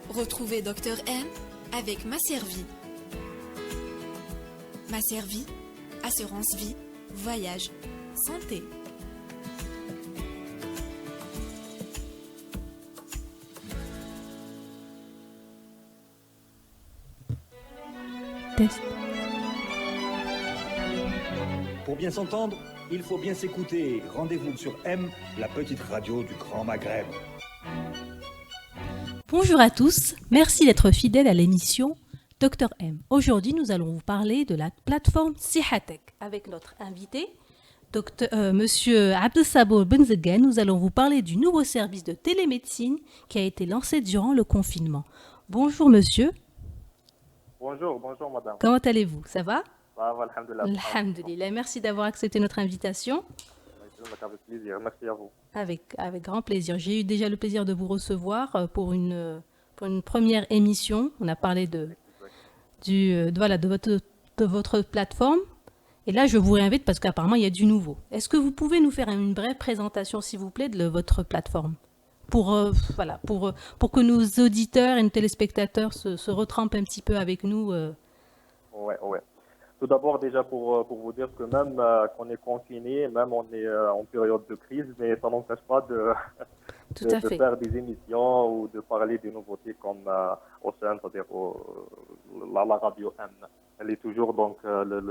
Retrouvez Dr M avec Ma Servie. Ma Servie, assurance vie, voyage, santé. Test. Pour bien s'entendre, il faut bien s'écouter. Rendez-vous sur M, la petite radio du Grand Maghreb. Bonjour à tous, merci d'être fidèles à l'émission Dr M. Aujourd'hui, nous allons vous parler de la plateforme Sihatek. Avec notre invité, Monsieur Abdessabour Benzeguen, nous allons vous parler du nouveau service de télémédecine qui a été lancé durant le confinement. Bonjour monsieur. Bonjour madame. Comment allez-vous? Ça va? Ça va, alhamdoulilah. Alhamdoulilah. Merci d'avoir accepté notre invitation. Avec plaisir, merci à vous. Avec grand plaisir. J'ai eu déjà le plaisir de vous recevoir pour une première émission. On a parlé de votre plateforme. Et là, je vous réinvite parce qu'apparemment, il y a du nouveau. Est-ce que vous pouvez nous faire une brève présentation, s'il vous plaît, de votre plateforme pour que nos auditeurs et nos téléspectateurs se retrempent un petit peu avec nous. Ouais. Tout d'abord, déjà pour vous dire que même qu'on est confiné, même on est en période de crise, mais ça n'empêche pas de faire des émissions ou de parler des nouveautés comme au sein, c'est-à-dire la radio M. Elle est toujours, donc,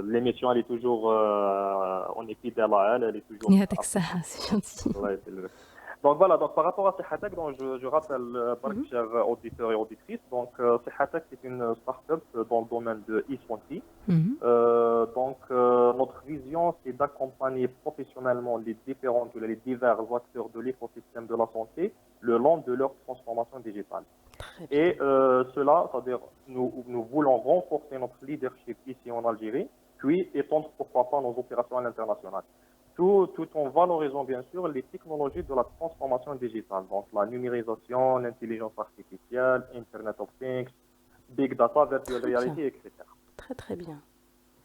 l'émission, elle est toujours, on est fidèle à elle, elle est toujours. Ça, c'est gentil. Ouais, donc voilà, donc par rapport à Sihatek, donc je rappelle, chers auditeurs et auditrices, donc Sihatek c'est une start-up dans le domaine de e-santé. Notre vision c'est d'accompagner professionnellement les divers acteurs de l'écosystème de la santé le long de leur transformation digitale. Et cela, c'est-à-dire nous voulons renforcer notre leadership ici en Algérie, puis étendre pourquoi pas nos opérations à l'international. Tout en valorisant bien sûr les technologies de la transformation digitale, donc la numérisation, l'intelligence artificielle, Internet of Things, Big Data, Virtual Reality, etc. Très très bien.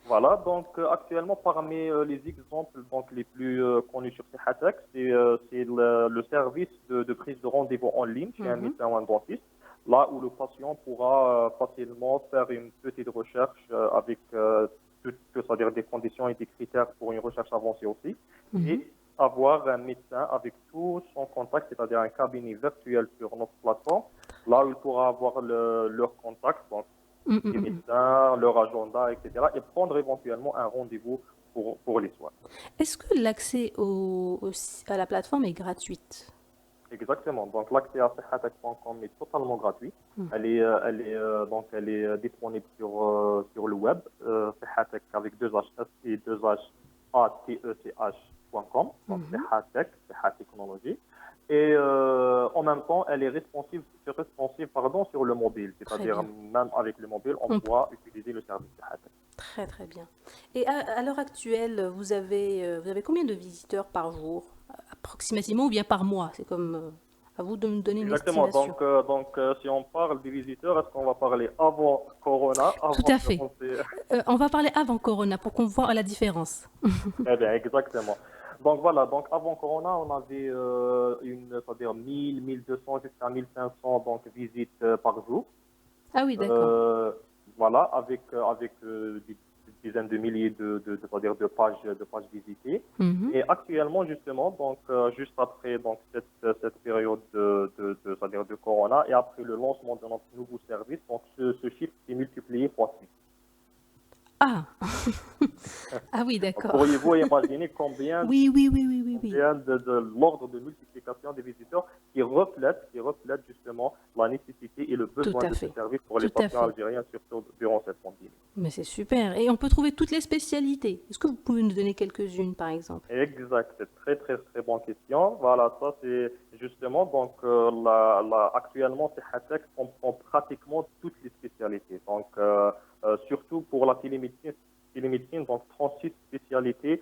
Voilà, donc actuellement parmi les exemples donc, les plus connus sur Sihatek, c'est le service de prise de rendez-vous en ligne chez un médecin ou un dentiste, là où le patient pourra facilement faire une petite recherche avec c'est-à-dire des conditions et des critères pour une recherche avancée aussi, et avoir un médecin avec tout son contact, c'est-à-dire un cabinet virtuel sur notre plateforme, là où il pourra avoir leur contact, donc les médecins, leur agenda, etc., et prendre éventuellement un rendez-vous pour les soins. Est-ce que l'accès à la plateforme est gratuite? Exactement. Donc l'accès à sihatek.com est totalement gratuit. Elle est disponible sur le web, Sihatek avec 2H et 2HATECH.com. Donc Sihatek Technologie. Et en même temps, elle est responsive sur le mobile. C'est-à-dire même avec le mobile, on pourra utiliser le service Sihatek. Très très bien. Et à l'heure actuelle, vous avez combien de visiteurs par jour, approximativement, ou bien par mois? C'est comme à vous de me donner une estimation. Exactement. Donc, si on parle des visiteurs, est-ce qu'on va parler avant Corona? Tout à fait. On va parler avant Corona pour qu'on voit la différence. Eh bien, exactement. Donc voilà, donc avant Corona, on avait c'est-à-dire 1000, 1200 jusqu'à 1500 donc, visites par jour. Ah oui, d'accord. Voilà, avec des dizaines de milliers c'est-à-dire de pages visitées. Et actuellement, justement, donc juste après donc cette période c'est-à-dire de Corona et après le lancement de notre nouveau service, donc ce chiffre s'est multiplié fois 6. Ah, ah oui, d'accord. Pourriez-vous imaginer combien oui. de l'ordre de multiplication des visiteurs qui reflète justement la nécessité et le besoin de ce service pour les patients algériens, surtout durant cette pandémie. Mais c'est super. Et on peut trouver toutes les spécialités. Est-ce que vous pouvez nous donner quelques-unes, par exemple? Exact, c'est très très très bonne question. Voilà, ça c'est justement donc actuellement Sihatek comprend pratiquement toutes les spécialités. Donc surtout pour la télémédecine, donc 36 spécialités,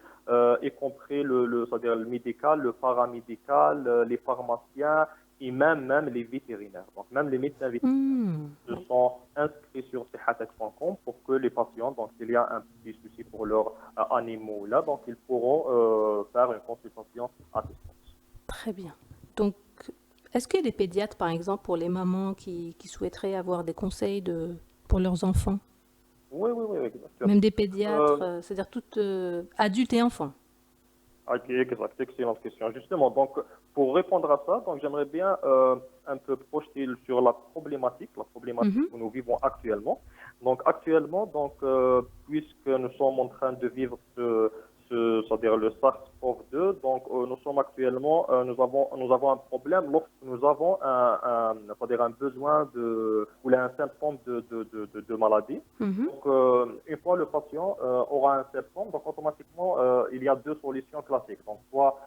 y compris c'est-à-dire le médical, le paramédical, les pharmaciens et même les vétérinaires. Donc même les médecins vétérinaires se sont inscrits sur sihatek.com pour que les patients, donc s'il y a un petit souci pour leurs animaux là, donc ils pourront faire une consultation à distance. Très bien. Donc Est-ce qu'il y a des pédiatres, par exemple, pour les mamans qui souhaiteraient avoir des conseils pour leurs enfants? Oui, exactement. Même des pédiatres, c'est-à-dire toutes adultes et enfants. Ok, exact, excellente question. Justement, donc, pour répondre à ça, donc, j'aimerais bien un peu projeter sur la problématique Mhm, que nous vivons actuellement. Donc, actuellement, donc, puisque nous sommes en train de vivre c'est-à-dire le SARS-CoV-2, donc, nous sommes actuellement, nous avons un problème lorsque nous avons c'est-à-dire un besoin ou un symptôme de maladie. mhm. Donc, une fois le patient aura un symptôme, donc automatiquement, il y a deux solutions classiques. Donc, soit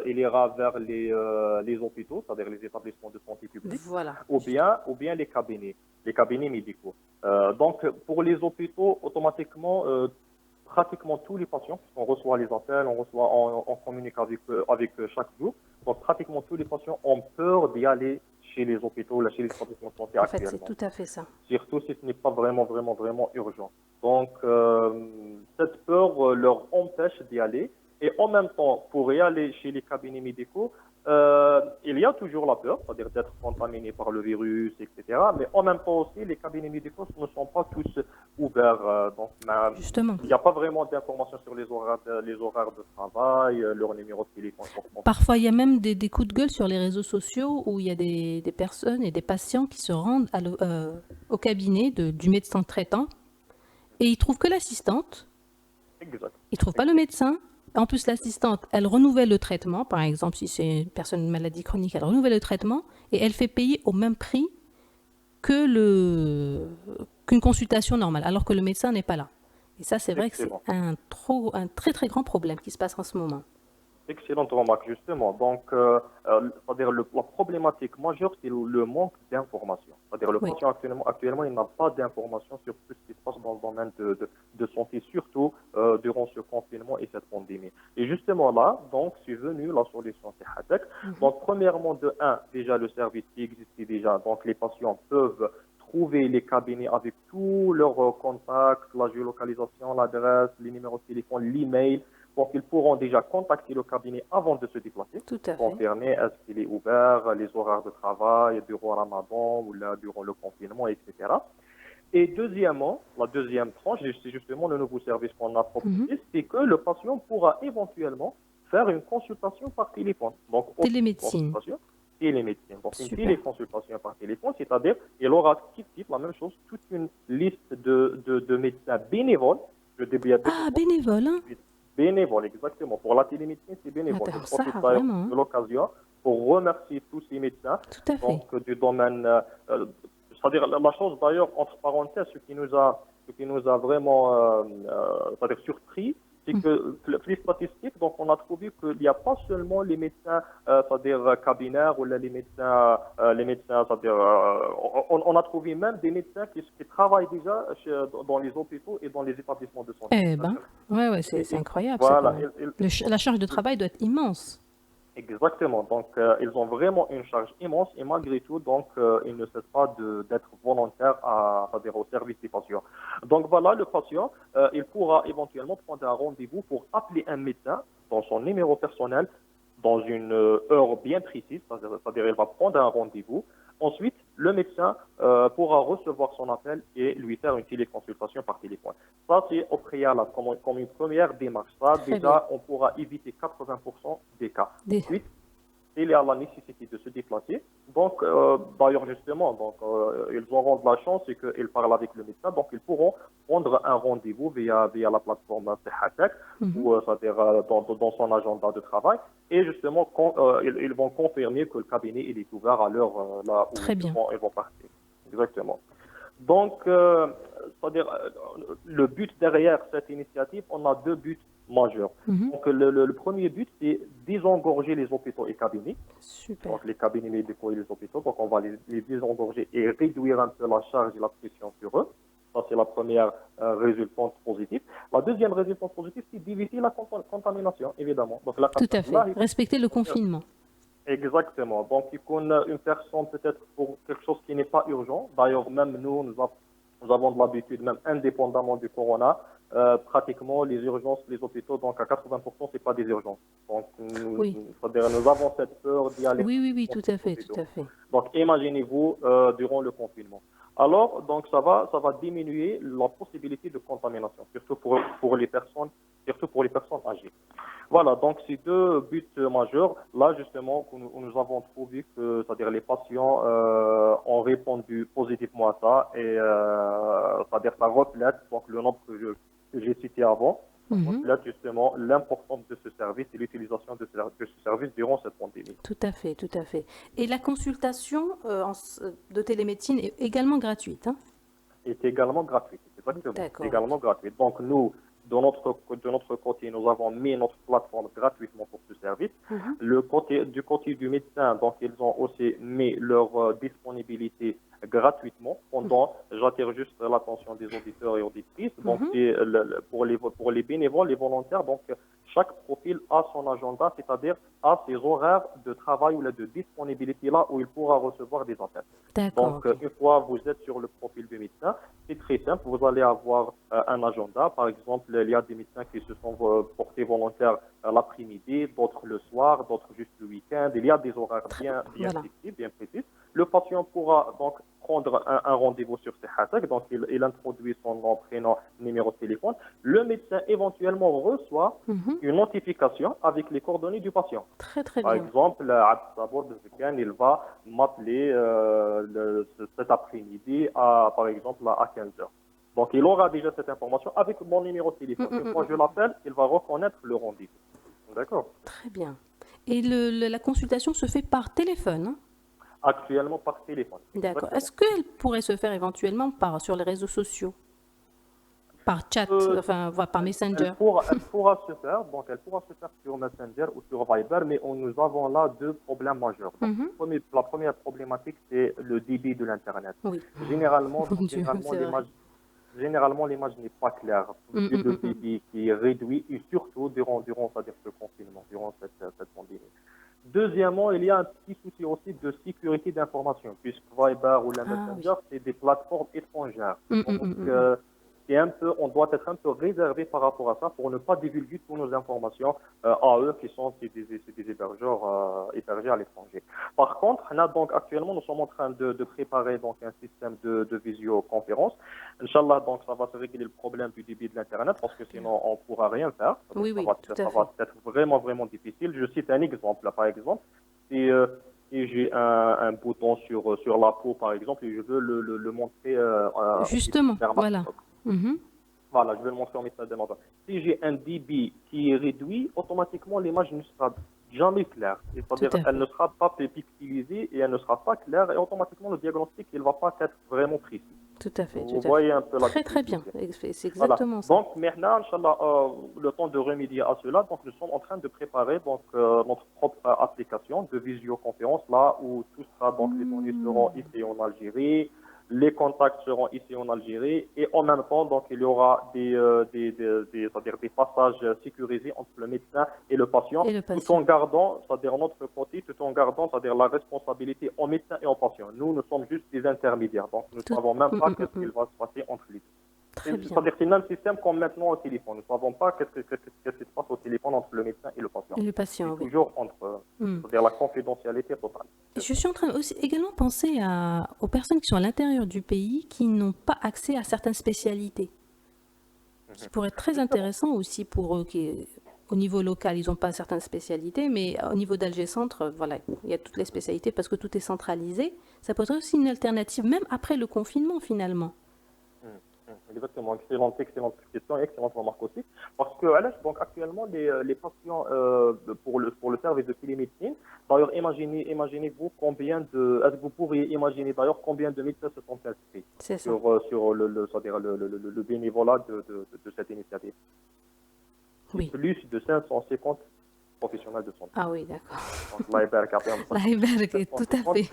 il ira vers les hôpitaux, c'est-à-dire les établissements de santé publics, Voilà. ou bien les cabinets médicaux. Donc, pour les hôpitaux, automatiquement, pratiquement tous les patients, on reçoit les appels, on communique avec eux chaque jour. Donc, pratiquement tous les patients ont peur d'y aller chez les hôpitaux, là, chez les établissements de santé En fait, c'est actuellement. tout à fait ça. Surtout si ce n'est pas vraiment urgent. Donc, cette peur leur empêche d'y aller. Et en même temps, pour y aller chez les cabinets médicaux, il y a toujours la peur, c'est-à-dire d'être contaminé par le virus, etc. Mais en même temps aussi, les cabinets médicaux ne sont pas tous ouverts. Donc, Justement. il n'y a pas vraiment d'informations sur les horaires de travail, leur numéro de téléphone. Parfois, il y a même des coups de gueule sur les réseaux sociaux où il y a des personnes et des patients qui se rendent au cabinet du médecin traitant et ils trouvent que l'assistante, Exact. ils trouvent pas le médecin. En plus, l'assistante, elle renouvelle le traitement. Par exemple, si c'est une personne de maladie chronique, elle renouvelle le traitement et elle fait payer au même prix qu'une consultation normale, alors que le médecin n'est pas là. Et ça, c'est vrai que c'est Excellent. un très très grand problème qui se passe en ce moment. Excellente remarque, justement. Donc, c'est-à-dire la problématique majeure, c'est le manque d'information. C'est-à-dire le Oui, patient actuellement, il n'a pas d'information sur tout ce qui se passe dans le domaine de santé, surtout durant ce confinement et cette pandémie. Et justement là, donc, c'est venu la solution Sihatech. Donc, premièrement, de un, déjà le service qui existait déjà. Donc, les patients peuvent trouver les cabinets avec tous leurs contacts, la géolocalisation, l'adresse, les numéros de téléphone, l'email. Donc, ils pourront déjà contacter le cabinet avant de se déplacer, tout à fait. confirmer est-ce qu'il est ouvert, les horaires de travail durant Ramadan ou là, durant le confinement, etc. Et deuxièmement, la deuxième tranche, c'est justement le nouveau service qu'on a proposé, c'est que le patient pourra éventuellement faire une consultation par téléphone. Donc, Télémédecine. consultation télémédecine. Donc, une Super. téléconsultation par téléphone, c'est-à-dire il aura type la même chose, toute une liste de médecins bénévoles. Je dis bien Ah, bénévole, hein? bénévole, exactement. Pour la télémédecine, c'est bénévole. Alors Je ça, profite d'ailleurs vraiment, hein. de l'occasion pour remercier tous ces médecins. Tout à fait. Donc, du domaine, c'est-à-dire la chose d'ailleurs, entre parenthèses, ce qui nous a vraiment c'est-à-dire surpris, c'est que les statistiques, donc on a trouvé qu'il n'y a pas seulement les médecins, c'est-à-dire cabillaires ou les médecins, c'est-à-dire, on a trouvé même des médecins qui travaillent déjà dans les hôpitaux et dans les établissements de santé. Eh ben, ouais, c'est incroyable. Voilà, La charge de travail doit être immense. exactement. Donc, ils ont vraiment une charge immense et malgré tout, donc, ils ne cessent pas d'être volontaires c'est-à-dire au service des patients. Donc, voilà, le patient, il pourra éventuellement prendre un rendez-vous pour appeler un médecin dans son numéro personnel dans une heure bien précise, c'est-à-dire il va prendre un rendez-vous. Ensuite, le médecin pourra recevoir son appel et lui faire une téléconsultation par téléphone. Ça, c'est au préalable, comme une première démarche. Ça, Très déjà, bien. on pourra éviter 80% des cas. Ensuite, il y a la nécessité de se déplacer. Donc, d'ailleurs, justement, donc, ils auront de la chance et qu'ils parlent avec le médecin. Donc, ils pourront prendre un rendez-vous via la plateforme Sihatech, ou c'est-à-dire dans son agenda de travail. Et justement, ils vont confirmer que le cabinet il est ouvert à l'heure là où Très bien. ils vont partir. Exactement. Donc, c'est-à-dire, le but derrière cette initiative, on a deux buts majeurs. Donc, le premier but, c'est désengorger les hôpitaux et cabinets. Super. Donc, les cabinets médicaux et les hôpitaux. Donc, on va les désengorger et réduire un peu la charge et la pression sur eux. Ça, c'est la première résultante positive. La deuxième résultante positive, c'est d'éviter la contamination, évidemment. Donc, Tout à fait. Respecter le confinement. Exactement. Donc, il y a une personne peut-être pour quelque chose qui n'est pas urgent. D'ailleurs, même nous avons de l'habitude, même indépendamment du corona, pratiquement les urgences, les hôpitaux, donc à 80%, c'est pas des urgences. Donc, Oui, c'est-à-dire, nous avons cette peur d'y aller. oui, tout à aux fait, hôpitaux. tout à fait. Donc, imaginez-vous durant le confinement. Alors, donc, ça va diminuer la possibilité de contamination, pour les personnes, surtout pour les personnes âgées. Voilà, donc ces deux buts majeurs, là justement, nous avons trouvé que, c'est-à-dire les patients ont répondu positivement à ça et c'est-à-dire ça reflète donc le nombre que j'ai cité avant, ça Mhm. reflète justement l'importance de ce service et l'utilisation de ce service durant cette pandémie. Tout à fait, tout à fait. Et la consultation de télémédecine est également gratuite, hein? Est également gratuite. Exactement. C'est D'accord, également ok. gratuite. Donc, nous, de notre côté, nous avons mis notre plateforme gratuitement pour ce service. Mhm. Du côté du médecin, donc, ils ont aussi mis leur disponibilité gratuitement. Pendant, j'attire juste l'attention des auditeurs et auditrices. Donc, Mhm. c'est pour les bénévoles, les volontaires, donc, chaque profil a son agenda, c'est-à-dire a ses horaires de travail ou de disponibilité là où il pourra recevoir des appels. D'accord, Donc, ok. une fois vous êtes sur le profil du médecin, c'est très simple. Vous allez avoir un agenda. Par exemple, il y a des médecins qui se sont portés volontaires l'après-midi, d'autres le soir, d'autres juste le week-end. Il y a des horaires bien Voilà. flexibles, bien précis. Le patient pourra donc prendre un rendez-vous sur Sehatek. Donc, il introduit son nom, prénom, numéro de téléphone. Le médecin éventuellement reçoit Mhm. une notification avec les coordonnées du patient. Très, très Par bien. exemple, Abd Sabour Bezekane, il va m'appeler cet après-midi, par exemple, à 15 heures. Donc, il aura déjà cette information avec mon numéro de téléphone. Une fois que je l'appelle, il va reconnaître le rendez-vous. D'accord? Très bien. Et la consultation se fait par téléphone, hein? Actuellement par téléphone. D'accord. Exactement. Est-ce qu'elle pourrait se faire éventuellement sur les réseaux sociaux? Par chat, Euh, enfin, par Messenger? elle pourra se faire, donc elle pourra se faire sur Messenger ou sur Viber, mais nous avons là deux problèmes majeurs. Donc, Mhm. la première problématique, c'est le débit de l'Internet. Oui. Généralement, Mon Dieu, c'est vrai. généralement, l'image n'est pas claire, vu le débit qui est réduit, et surtout c'est-à-dire ce confinement, durant cette pandémie. Deuxièmement, il y a un petit souci aussi de sécurité d'information, puisque Viber ou la Ah oui. Messenger, c'est des plateformes étrangères. Donc, on doit être un peu réservé par rapport à ça pour ne pas divulguer toutes nos informations à eux qui sont c'est des hébergeurs hébergés à l'étranger. Par contre, là, donc, actuellement, nous sommes en train de préparer donc, un système de visioconférence. Inch'Allah, donc, ça va se régler le problème du débit de l'Internet parce que sinon, on ne pourra rien faire. Oui, Ça oui, va, tout à ça fait. va être vraiment, vraiment difficile. Je cite un exemple, là, par exemple. Si j'ai un bouton sur la peau, par exemple, et je veux le montrer au médecin Justement, voilà. dermatologue. Mhm. Voilà, je vais le montrer au médecin dermatologue. Si j'ai un débit qui est réduit, automatiquement, l'image ne sera jamais claire. C'est-à-dire, Tout à elle fait. ne sera pas pixelisée et elle ne sera pas claire et automatiquement, le diagnostic, il ne va pas être vraiment précis. Tout à fait, tout Vous à fait. voyez un peu la Très, très bien. difficulté. C'est Voilà. exactement ça. Donc maintenant, Inch'Allah, le temps de remédier à cela, donc nous sommes en train de préparer donc notre propre application de visioconférence là où tout sera donc les données seront ici en Algérie, les contacts seront ici en Algérie et en même temps donc il y aura c'est-à-dire des passages sécurisés entre le médecin et le patient, Et le tout patient. en gardant, c'est-à-dire notre côté, tout en gardant, c'est-à-dire la responsabilité au médecin et au patient. Nous sommes juste des intermédiaires, donc nous ne savons même pas qu'est-ce qu'il va se passer entre les deux. Très bien. C'est-à-dire que c'est le même système comme maintenant au téléphone. Nous ne savons pas qu'est-ce qui se passe au téléphone entre le médecin et le patient. Et le patient, C'est oui. toujours entre, c'est-à-dire la confidentialité totale. Je suis en train aussi également penser aux personnes qui sont à l'intérieur du pays qui n'ont pas accès à certaines spécialités. Qui pourrait être très intéressant aussi pour eux, au niveau local, ils n'ont pas certaines spécialités, mais au niveau d'Alger Centre, voilà, il y a toutes les spécialités parce que tout est centralisé. Ça peut être aussi une alternative, même après le confinement finalement. Exactement, excellente question, excellente remarque aussi. Parce que donc, actuellement, les patients pour le service de télémédecine, d'ailleurs, imaginez-vous est-ce que vous pourriez imaginer d'ailleurs combien de médecins se sont inscrits C'est ça. sur c'est-à-dire le bénévolat de cette initiative? Oui. Plus de 550 professionnels de santé. Ah oui, d'accord. Donc, Allah yabarak fihim. Allah yabarak, tout à fait.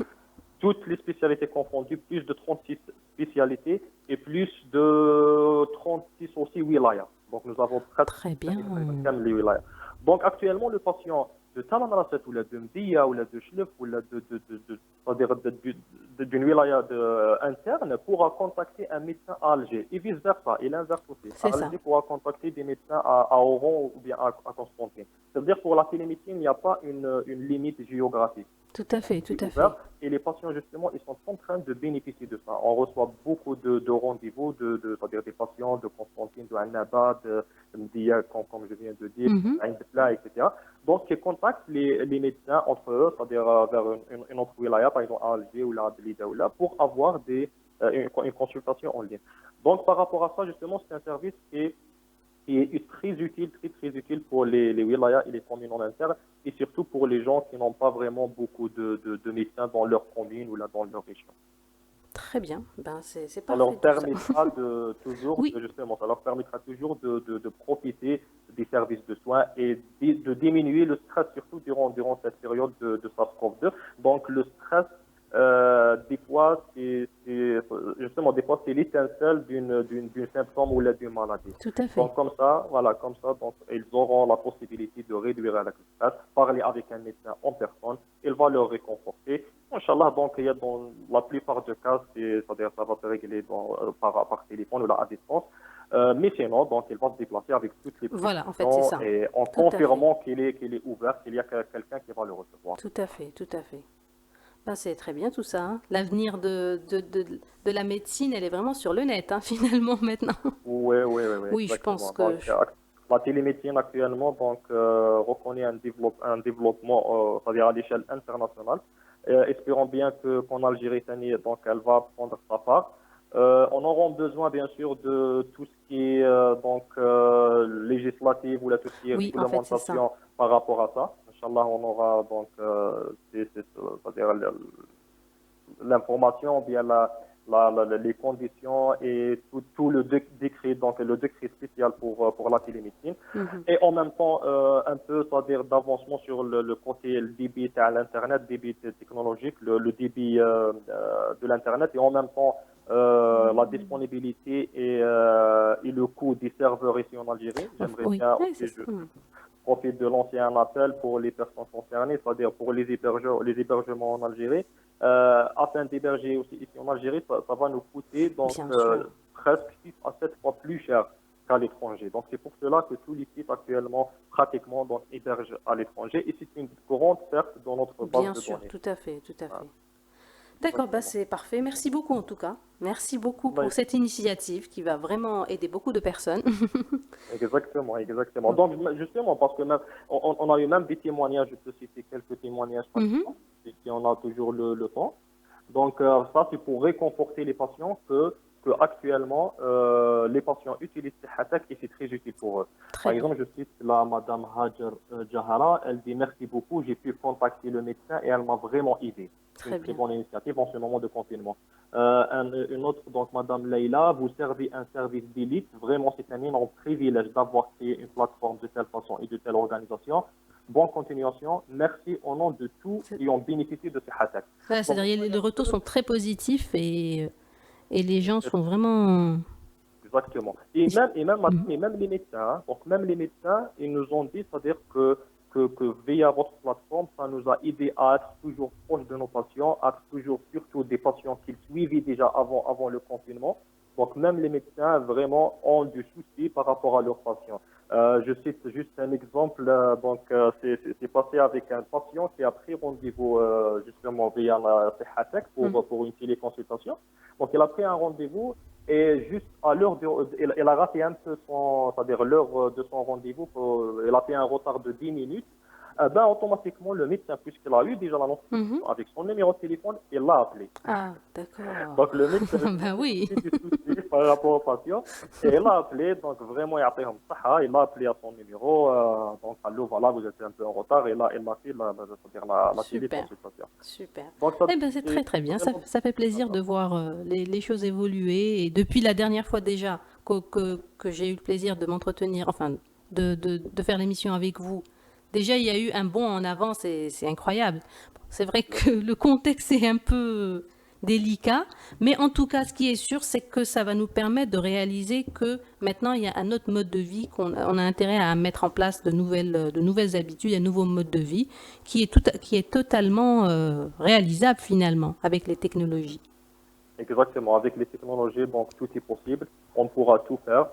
Toutes les spécialités confondues, plus de 36 spécialités et plus de 36 aussi wilayas. Donc nous avons presque Très bien. les wilayas. Donc actuellement, le patient Tamanrasset ou de Mdia ou de Chlef ou c'est-à-dire d'une wilaya interne pourra contacter un médecin à Alger et vice-versa, et l'inverse aussi. C'est ça. Alger pourra contacter des médecins à Oran ou bien à Constantine. C'est-à-dire pour la télémédecine, il n'y a pas une limite géographique. Tout à fait, tout à fait. Et les patients, justement, ils sont en train de bénéficier de ça. On reçoit beaucoup de rendez-vous, c'est-à-dire des patients de Constantine, de Annaba, de Mdia, comme je viens de dire, etc. Donc, ils contactent les médecins entre eux, c'est-à-dire vers une autre wilaya, par exemple à Alger ou là, à Blida ou là, pour avoir une consultation en ligne. Donc, par rapport à ça, justement, c'est un service qui est très utile, très utile pour les wilayas et les communes en interne, et surtout pour les gens qui n'ont pas vraiment beaucoup de médecins dans leur commune ou là dans leur région. Très bien, ben c'est Ça parfait. leur permettra toujours, Oui. justement, ça leur permettra toujours de profiter des services de soins et de diminuer le stress, surtout durant cette période de SARS-CoV-2. Donc le stress, des fois, des fois, c'est l'étincelle d'une symptôme ou d'une maladie. Tout à fait. Donc comme ça, donc ils auront la possibilité de réduire le stress, parler avec un médecin en personne, il va leur réconforter. Inch'Allah, donc il y a dans la plupart des cas, c'est-à-dire ça va se régler par téléphone ou là à distance. Mais sinon, donc il va se déplacer avec toutes les Voilà, en fait, c'est ça. et en Tout à confirmant qu'il est ouvert, qu'il y a quelqu'un qui va le recevoir. Tout à fait, tout à fait. Ben, c'est très bien tout ça, hein. L'avenir de la médecine, elle est vraiment sur le net, hein, finalement, maintenant. Oui, Oui, je exactement. pense que... Donc, la télémédecine actuellement donc, reconnaît un développement, c'est-à-dire à l'échelle internationale. Espérons bien qu'en Algérie, donc, elle va prendre sa part. On aura besoin, bien sûr, de tout ce qui est législatif ou là, tout ce qui est Oui, en fait, c'est ça. réglementation par rapport à ça. Inch'Allah, on aura donc c'est-à-dire l'information, bien les conditions et tout le décret, donc le décret spécial pour la télémédecine. Et en même temps, un peu, c'est-à-dire d'avancement sur le côté le débit à l'Internet, débit technologique, le débit de l'Internet, et en même temps la disponibilité et le coût des serveurs ici en Algérie. J'aimerais bien aussi, je profite de l'ancien appel pour les personnes concernées, c'est-à-dire pour les hébergements en Algérie. Afin d'héberger aussi ici en Algérie, ça va nous coûter donc presque 6 à 7 fois plus cher qu'à l'étranger. Donc c'est pour cela que tous les sites actuellement pratiquement donc, hébergent à l'étranger, et c'est une grande perte dans notre base de données. Bien sûr, tout à fait. D'accord, bah c'est parfait. Merci beaucoup en tout cas. Merci beaucoup pour cette initiative qui va vraiment aider beaucoup de personnes. Exactement. Donc justement, parce que même, on a eu même des témoignages, je peux citer quelques témoignages, si on a toujours le temps. Donc ça, c'est pour réconforter les patients que actuellement les patients utilisent Sihatek et c'est très utile pour eux. Par exemple, je cite la madame Hajar Jahara, elle dit merci beaucoup, j'ai pu contacter le médecin et elle m'a vraiment aidé. C'est une très bonne initiative en ce moment de confinement. Une autre, donc madame Leila, vous servez un service d'élite, vraiment c'est un énorme privilège d'avoir créé une plateforme de telle façon et de telle organisation. Bonne continuation. Merci au nom de tous qui ont bénéficié de Sihatek. Voilà, c'est-à-dire les retours sont très positifs et les gens sont vraiment... Exactement. Et même les médecins, hein. Donc même les médecins, ils nous ont dit, c'est-à-dire que via votre plateforme, ça nous a aidé à être toujours proche de nos patients, à être toujours surtout des patients qu'ils suivaient déjà avant le confinement. Donc même les médecins vraiment ont du souci par rapport à leurs patients. Je cite juste un exemple. C'est passé avec un patient qui a pris rendez-vous justement via la Sihatek pour une téléconsultation. Donc il a pris un rendez-vous et juste à l'heure il a raté un peu c'est-à-dire l'heure de son rendez-vous. Il a fait un retard de 10 minutes. Automatiquement, le médecin, puisqu'il a eu déjà l'annonce avec son numéro de téléphone, il l'a appelé. Ah, d'accord. Donc, le médecin oui. du souci par rapport au patient, et il l'a appelé, donc vraiment, il a appelé à son numéro, donc, allô, voilà, vous êtes un peu en retard, et là, il m'a fait la téléconsultation. Super. Donc, c'est très, très bien. Ça fait plaisir de voir les choses évoluer, et depuis la dernière fois déjà que j'ai eu le plaisir de m'entretenir, enfin, de faire l'émission avec vous, déjà, il y a eu un bond en avant, c'est incroyable. C'est vrai que le contexte est un peu délicat. Mais en tout cas, ce qui est sûr, c'est que ça va nous permettre de réaliser que maintenant, il y a un autre mode de vie, qu'on on a intérêt à mettre en place de nouvelles habitudes, un nouveau mode de vie qui est totalement réalisable finalement avec les technologies. Exactement, avec les technologies, donc tout est possible, on pourra tout faire.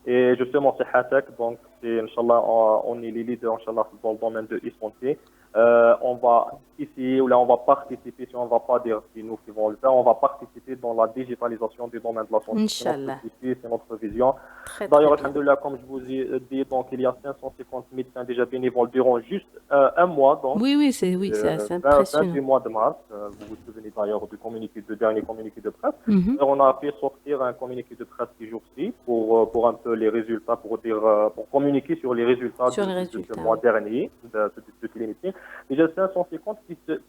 Et justement, c'est Hatek, donc c'est, Inch'Allah, on est les leaders, Inch'Allah, dans le domaine de e-santé. On va essayer, ou là, on va participer, si on ne va pas dire c'est nous qui vont le faire, on va participer dans la digitalisation du domaine de la santé. Inch'Allah. C'est notre vision. Très, D'ailleurs, très bien. alhamdoulilah, comme je vous ai dit, donc il y a 550 médecins déjà bénévoles durant juste un mois. Donc, Oui, c'est assez 28 impressionnant. mois de mars. Vous vous souvenez d'ailleurs du dernier communiqué de presse. Mhm. On a fait sortir un communiqué de presse ces jours-ci pour un peu les résultats, pour communiquer sur les résultats Sur les de résultats, ce mois dernier de télémédecine. Déjà 550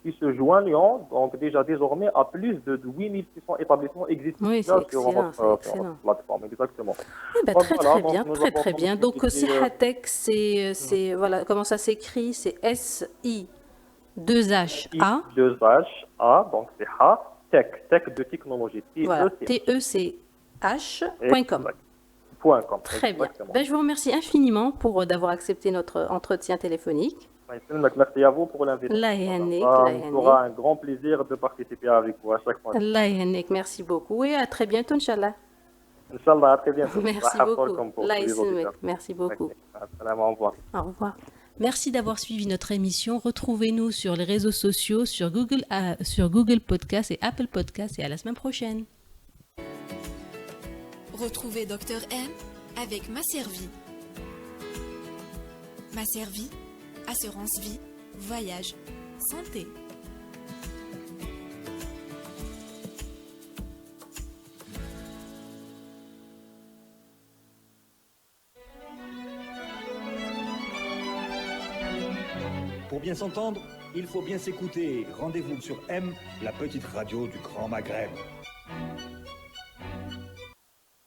qui se joignent donc déjà désormais à plus de 8600 établissements existants Oui, sur c'est notre excellent. plateforme. Exactement. Eh ben, Donc, très, voilà, très donc bien, nous très, avons très bien. Donc, communiqué, Sihatek, c'est, voilà, comment ça s'écrit? C'est S-I-2-H-A. I2HA, donc c'est Ha, tech de technologie. Voilà, TECH. TECH.com. .com. Très bien. Exactement. Ben, je vous remercie infiniment pour d'avoir accepté notre entretien téléphonique. Merci à vous pour l'invitation. Allah yahannik, Ça Allah me yahannik. fera un grand plaisir de participer avec vous à chaque fois. Allah yahannik, merci beaucoup et à très bientôt, Inch'Allah. Inch'Allah, à très bientôt. Merci Allah beaucoup. يحفظكم pour Allah tous les yaslimek. auditeurs. Merci beaucoup. Salam, au revoir. Au revoir. Merci d'avoir suivi notre émission. Retrouvez-nous sur les réseaux sociaux, sur Google Podcast et Apple Podcast et à la semaine prochaine. Retrouvez Dr M avec Ma Servie. Ma Servie, assurance vie, voyage, santé. Pour bien s'entendre, il faut bien s'écouter. Rendez-vous sur M, la petite radio du Grand Maghreb.